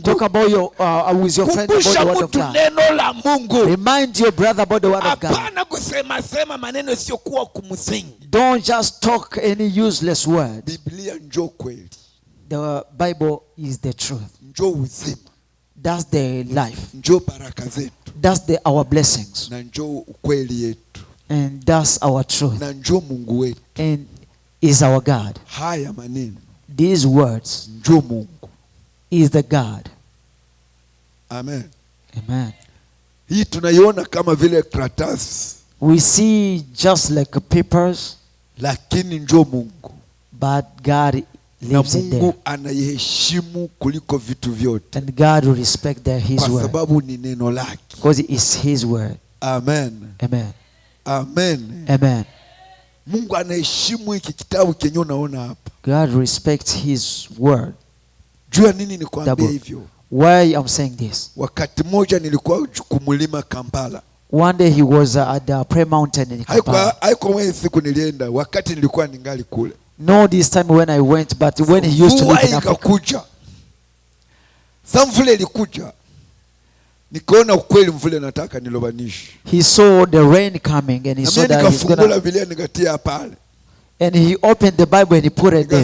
Talk about your with your friend about the word of God. Remind your brother about the word of God. Don't just talk any useless word. The Bible is the truth. That's the life. That's our blessings. And that's our truth. And is our God. These words is the God. Amen. Amen. Hii tunaiona kama vile karatasi. We see just like papers. Lakini njoo Mungu. But God lives in there. Mungu anaiheshimu kuliko vitu vyote. And God will respect his word. Kwa sababu ni neno lake. Because it is his word. Amen. Amen. Amen. Amen. Mungu anaheshimu hiki kitabu kenye unaona hapa. God respects his word. Jua nini nikwambia hivyo? Why I'm saying this? Wakati moja nilikuwa kumulima Kampala. One day he was at the prayer mountain in Kampala. Haiko mwe siku nilienda wakati nilikuwa ningali kule. No, this time when I went, but when he used to live in Africa. Mvule ilikuja. Nikaona ukweli mvule nataka nilobanishe. He saw the rain coming and he saw that he's gonna Biblia nikatia pale. And he opened the Bible and he put it there.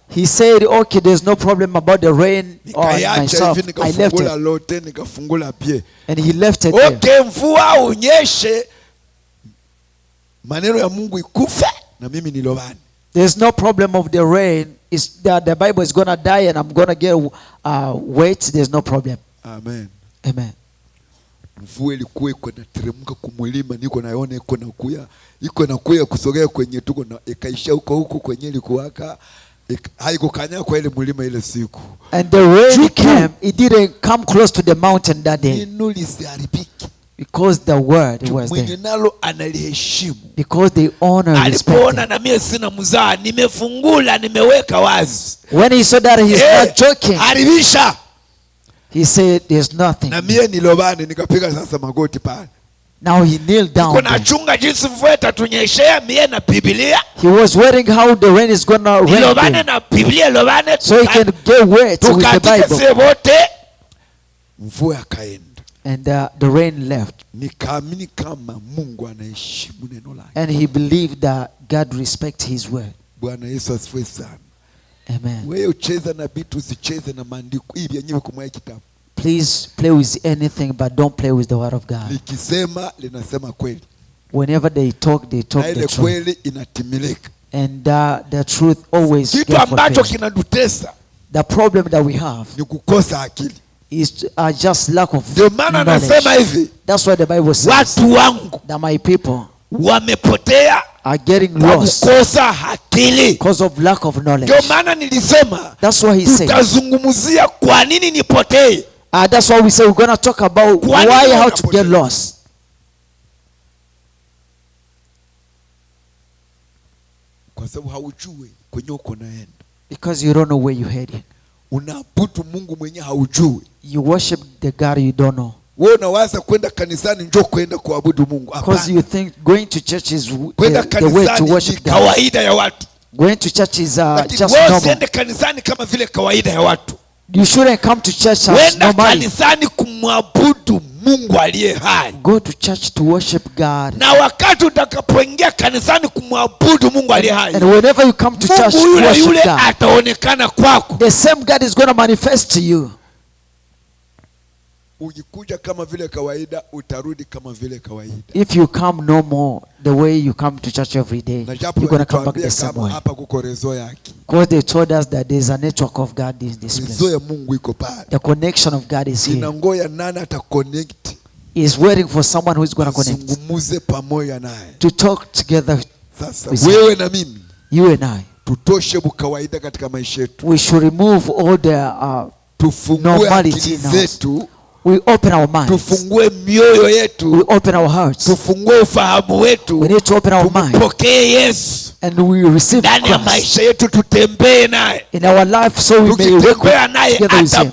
He said, okay, there's no problem about the rain or myself. I left it. And he left it there. There's no problem of the rain. It's that the Bible is going to die and I'm going to get wet. There's no problem. Amen. Amen. Mvua ilikuwa iko nateremka kumulima, niko naona iko nakuya kusogea kwenye tuko na ikaisha huko kwenye ilikuwaka haikukanya kwa ile mulima ile siku. And the rain came, it didn't come close to the mountain that day. Because the word was there. Because they honor and respect. When he saw that he's not joking, he said there's nothing. Now he kneeled down. He was waiting how the rain is going to rain. So he can get wet with the Bible. And the rain left. And he believed that God respects his word. Amen. Please play with anything, but don't play with the word of God. Whenever they talk the truth. And the truth always gets fulfilled. The problem that we have is just lack of knowledge. That's why the Bible says that my people are getting lost because of lack of knowledge. That's why he said. That's why we say we're going to talk about how to get lost. Because you don't know where you're heading. You worship the God you don't know. Because you think going to church is the way to worship God. Going to church is just normal. You shouldn't come to church as normal. Go to church to worship God. And whenever you come to church to worship God, the same God is going to manifest to you. If you come no more the way you come to church every day, you're going to come back the same way. Because they told us that there's a network of God in this place. The connection of God is here. He's waiting for someone who is going to connect, to talk together with him. You and I. We should remove all the normality in us. We open our minds. We open our hearts. We need to open our minds. And we receive Christ in our life so we may work together with him.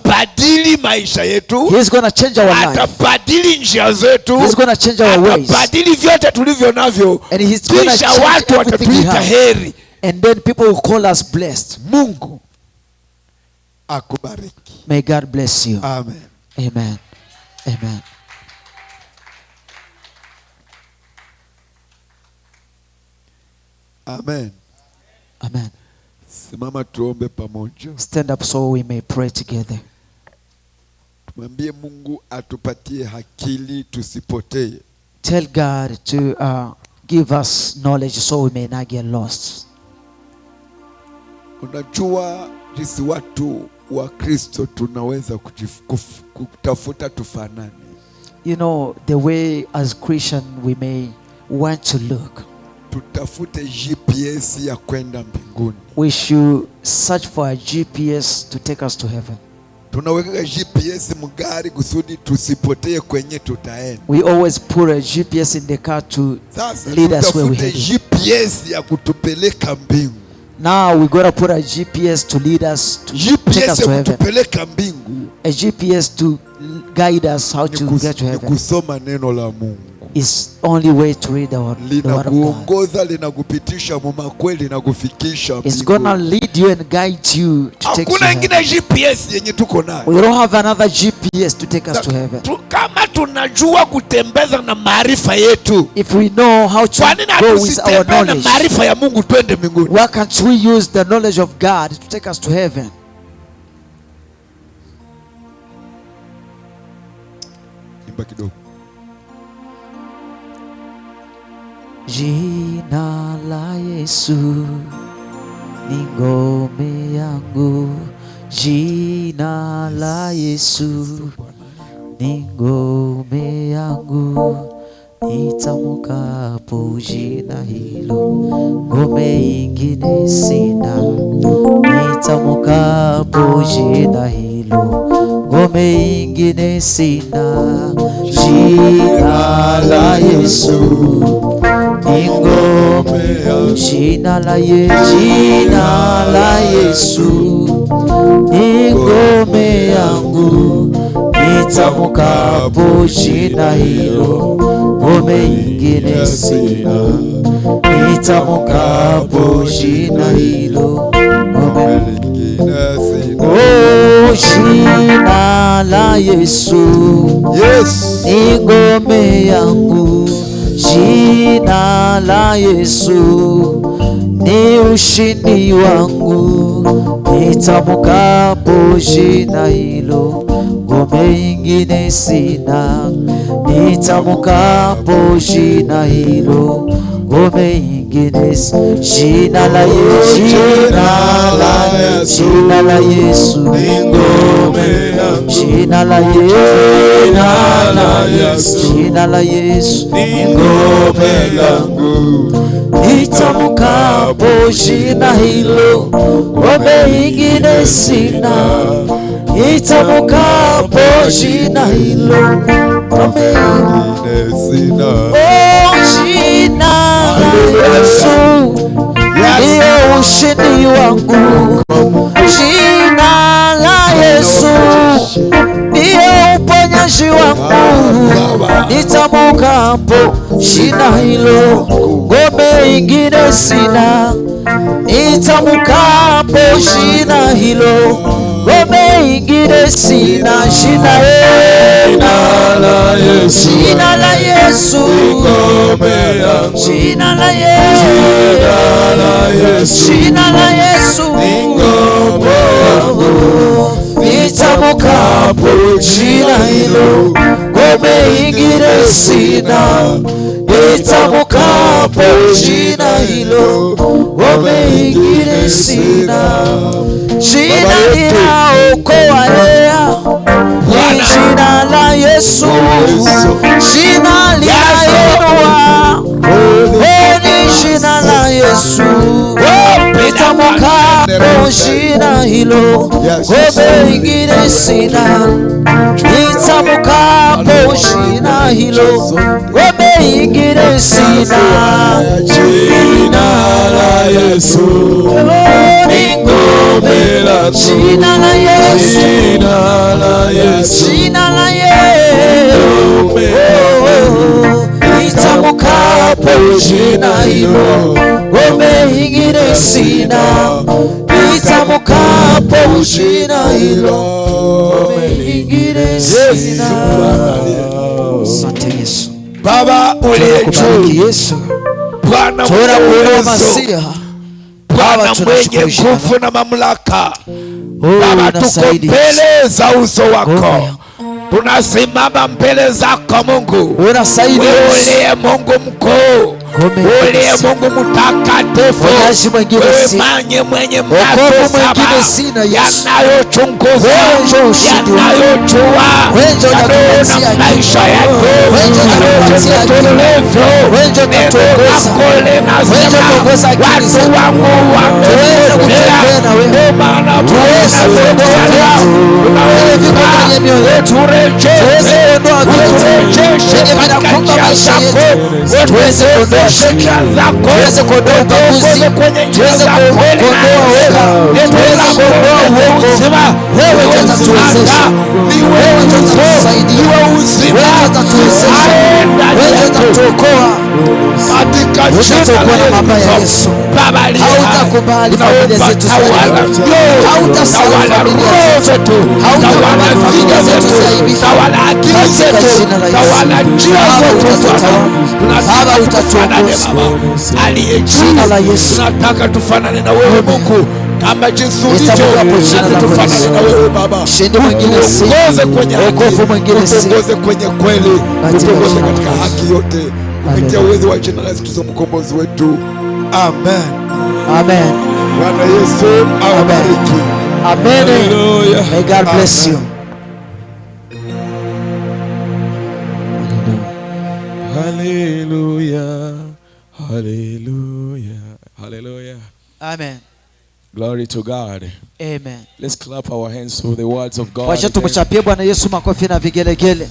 He's going to change our life. He's going to change our ways. And he's going to change everything we have. And then people will call us blessed. Mungu akubariki. May God bless you. Amen. Amen. Amen. Amen. Amen. Simama tuombe pamoja. Stand up so we may pray together. Tumwambie Mungu atupatie akili tusipotee. Tell God to give us knowledge so we may not get lost. Unajua jinsi watu wa Kristo tunaweza kutafuta tufanane. You know, the way as Christian we may want to look. Tutafute GPS ya kwenda mbinguni. We should search for a GPS to take us to heaven. Tunaweka GPS mgari kusudi tusipotee kwenye tutaenda. We always put a GPS in the car to lead us where we headed. GPS ya kutupeleka mbingu. Now we gotta put a GPS to lead us to take us to heaven. Kutupeleka mbingu. A GPS to guide us how to get to heaven. Kusoma neno la Mungu. Is only way to read the word of God. Linakupitisha mumakweli na kufikisha mbinguni. It's gonna lead you and guide you to take to heaven. Hakuna GPS yenye tuko nayo. We don't have another GPS to take us to heaven. Kama tunajua kutembeza na maarifa yetu. If we know how to go with our knowledge, maarifa ya Mungu twende mbinguni. why can't we use the knowledge of God to take us to heaven? Imba kidogo. Jina la Yesu ni ngome yangu. Jina la Yesu ni ngome yangu. Nitamukapo jina hilo, ngome ingine sina. Nitamukapo jina hilo, ngome ingine sina. Jina la Yesu ni ngome yangu. Jina la Yesu ni ngome yangu. Nitamukapo jina hilo, ngome ingine sina. Nitamukapo jina hilo, ngome ingine sina. Oh, jina la Yesu, yes, ni ngome yangu. Jina la Yesu ni ushindi wangu. Nitamukapo jina hilo, ngome ingine sina. Nitamukapo jina hilo, ngome ingine sina. Jina la Yesu, jina la Yesu ni ngome yangu. Jina la Yesu, jina la Yesu ni ngome yangu. Nitamukapo jina hilo, ngome ingine sina. Nitamukapo jina hilo, ngome ingine sina. Oh, jina la Yesu ndio ushindi wangu. Jina la Yesu ndio uponyaji wangu. Nitamukapo jina hilo, ngome ingine sina. Nitamukapo jina hilo, ngome ingine sina. Jina la Yesu, jina la Yesu, jina la Yesu, jina la Yesu, nitamukapo jina hilo, ngome ingine sina. Nitamukapo jina hilo, ngome ingine sina. Jina linaokoa ni jina la Yesu. Jina linainua ni jina la Yesu. Nitamukapo jina hilo, ngome ingine sina. Nitamukapo jina hilo, ngome ingine sina. Jina la Yesu ni ngome langu. Jina la Yesu, jina la Yesu, jina la Yesu. Nitamukapo jina hilo, ngome ingine sina. jina litamkapo jina hilo, ngome lingine sina. Asante Yesu. Baba uliye juu, Yesu, Bwana mwenye nguvu na mamlaka, Baba tuko mbele za uso wako, tunasimama mbele zako Mungu, uliye Mungu mkuu, uliye Mungu mtakatifu, wewe mwenye mambo saba yanayochunguza, yanayojua yanayoona maisha yetu, yanayojua tulivyo. Neno lako linasema watu wangu wamepotea, ndio maana turejeshe katika njia zako, njia zako, tuongoze kwenye njia za kweli na neno lako wewe uzima, wewe utatuwezesha, ni wewe utasaidia, uzima, wewe utatuokoa katika jina la Yesu. Baba, hautakubali familia zetu zaibiwe, hautasahau familia zetu, hautakubali familia zetu zaibiwe, tawala akili zetu, tawala njia zetu, Baba utatuongoza aliye jina la Yesu. Nataka tufanane na wewe Mungu kama jinsi ulivyo, tufanane na wewe Baba, tuongoze kwenye haki, tuongoze kwenye kweli, tuongoze katika haki yote kupitia uwezo wa jina la Yesu Kristo mkombozi wetu. Amen. Amen. Bwana Yesu awabariki. Amen. May God bless you. Hallelujah. Hallelujah. Hallelujah. Amen. Glory to God. Amen. Let's clap our hands for the words of God. Wacha tumchapie Bwana Yesu makofi na vigelegele.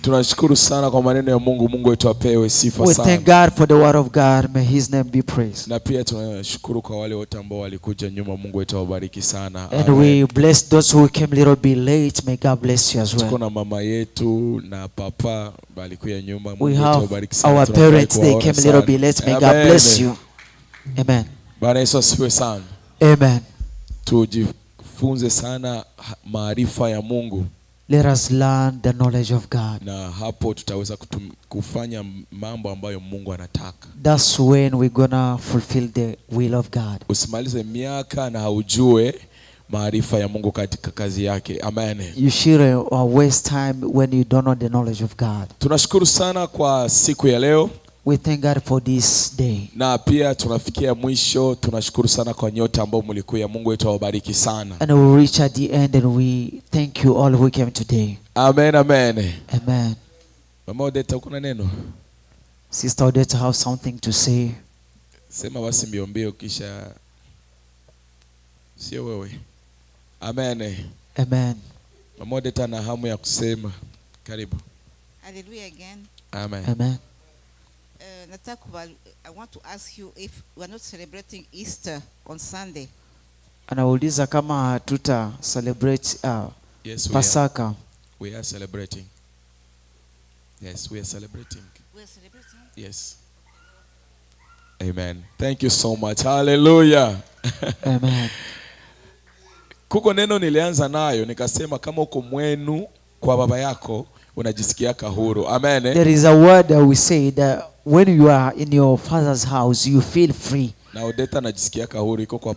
Tunashukuru sana kwa maneno ya Mungu. Mungu wetu apewe sifa sana. We thank God for the word of God. May his name be praised. Na pia tunashukuru kwa wale wote ambao walikuja nyuma. Mungu wetu awabariki sana. And we bless those who came a little bit late. May God bless you as well. Tuko na mama yetu na papa walikuja nyuma. Mungu wetu awabariki sana. Our parents, they came a little bit late. May God bless you. Amen. Bwana Yesu asifiwe sana. Amen. Tujifunze sana maarifa ya Mungu. Let us learn the knowledge of God. Na hapo tutaweza kufanya mambo ambayo Mungu anataka. That's when we're gonna fulfill the will of God. Usimalize miaka na haujue maarifa ya Mungu katika kazi yake. Amen. You should waste time when you don't know the knowledge of God. Tunashukuru sana kwa siku ya leo. We thank God for this day. Na pia tunafikia mwisho. Tunashukuru sana kwa nyote ambao mlikuja. Mungu wetu awabariki sana. And we reach at the end and we thank you all who came today. Amen, amen. Amen. Mama Odeta, kuna neno? Sister Odeta have something to say. Sema basi mbio mbio kisha sio wewe. Amen. Amen. Mama Odeta na hamu ya kusema. Karibu. Hallelujah again. Amen. Amen. I want to ask you if we are not celebrating Easter on Sunday. Anauliza kama tuta celebrate yes, Pasaka. We are celebrating. Yes, we are celebrating. We are celebrating? Yes. Amen. Thank you so much. Hallelujah. Amen. Kuko neno nilianza nayo nikasema kama uko mwenu kwa baba yako unajisikia huru. Amen. There is a word that we say that when you are in your father's house you feel free. Na Odeta anajisikia huru iko kwa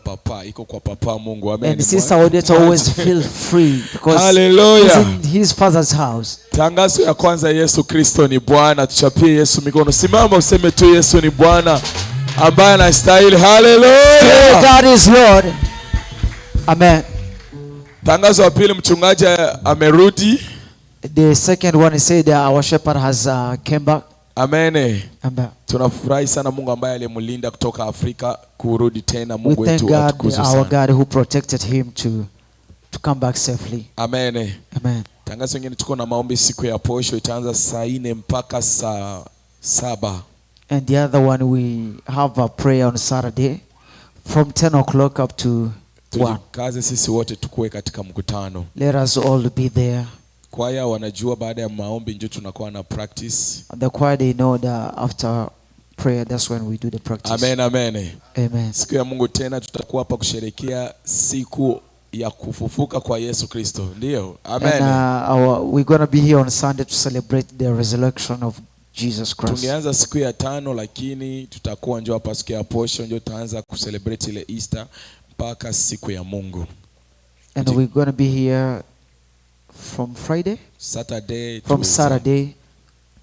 papa Mungu. Amen. And Sister Odeta always feel free because Hallelujah. he's in his father's house. Tangazo ya kwanza, Yesu Kristo ni Bwana. Tuchapie Yesu mikono. Simama useme tu Yesu ni Bwana ambaye anastahili. Hallelujah. God is Lord. Amen. Tangazo la pili, mchungaji amerudi. The second one is said that our shepherd has came back. Amen. Amen. Tunafurahi sana Mungu ambaye alimlinda kutoka Afrika kurudi tena. Mungu wetu atukuzwe sana. Our God who protected him to come back safely. Amen. Amen. Tangazo lingine, tuko na maombi siku ya posho, itaanza saa 4 mpaka saa 7. And the other one, we have a prayer on Saturday from 10 o'clock up to 1. Kazi sisi wote tukue katika mkutano. Let us all be there. Kwaya wanajua baada ya maombi ndio tunakuwa na practice. The choir, they know that after prayer, that's when we do the practice. Amen, amen. Amen. Siku ya Mungu tena tutakuwa hapa kusherehekea siku ya kufufuka kwa Yesu Kristo. Ndio. Amen. And we're going to be here on Sunday to celebrate the resurrection of Jesus Christ. Tungeanza siku ya 5 lakini tutakuwa njoo hapa siku ya posho ndio tutaanza kucelebrate ile Easter mpaka siku ya Mungu. And we're going to be here from Saturday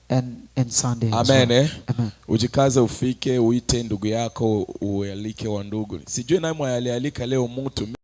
and Sunday. Amen. Amen. Ujikaze ufike uite ndugu yako ualike wa ndugu. Sijui naye mwalialika leo mtu